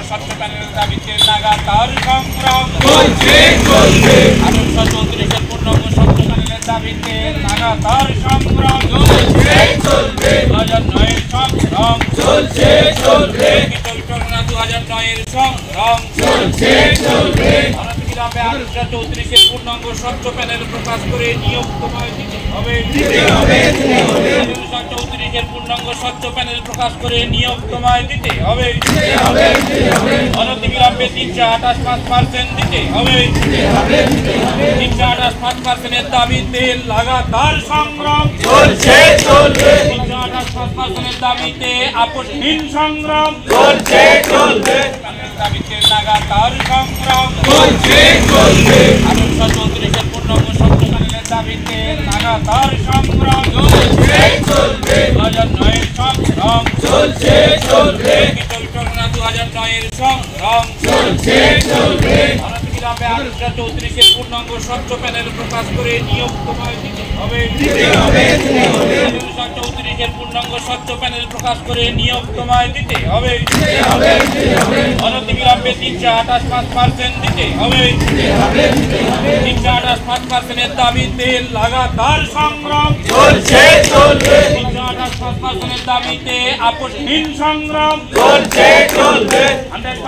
স্বচ্ছ প্যানেলের দাবিতে লাগাতার সংগ্রাম চলছে চলবে। 1834-এর পূর্ণাঙ্গ স্বচ্ছ প্যানেলের দাবিতে লাগাতার সংগ্রাম চলছে চলবে। 2009-এর সংগ্রাম চলছে চলবে। 2009-এর সংগ্রাম চলছে চলবে। অনতিবিলম্বে 1834-এর পূর্ণাঙ্গ স্বচ্ছ প্যানেল প্রকাশ করে নিয়োগ তোমায় দিতে হবে। 1834-এর পূর্ণাঙ্গ স্বচ্ছ প্যানেল প্রকাশ করে নিয়োগ তোমায় দিতে হবে। অনতিবিলম্বে 328.5% দিতে হবে। 328.5%-এর দাবিতে লাগাতার সংগ্রাম চলছে চলবে। 328.5%-এর দাবিতে আপোষহীন সংগ্রাম চলছে চলবে। দাবিতে লাগাতার সংগ্রাম চলছে চলবে। 1834-এর পূর্ণাঙ্গ স্বচ্ছ প্যানেলের দাবিতে লাগাতার সংগ্রাম চলছে চলবে। 2009-এর সংগ্রাম চলছে চলবে। 2009-এর সংগ্রাম চলছে চলবে। অনতিবিলম্বে 1834-এর পূর্ণাঙ্গ স্বচ্ছ প্যানেল প্রকাশ করে নিয়োগ তোমায় দিতে হবে। 1834-এর পূর্ণাঙ্গ স্বচ্ছ প্যানেল প্রকাশ করে নিয়োগ তোমায় দিতে হবে। অনতিবিলম্বে 328.5% দিতে হবে। 328.5%-এর দাবিতে লাগাতার সংগ্রাম চলছে চলবে। 328.5%-এর দাবিতে আপোষহীন সংগ্রাম চলছে চলবে। 100%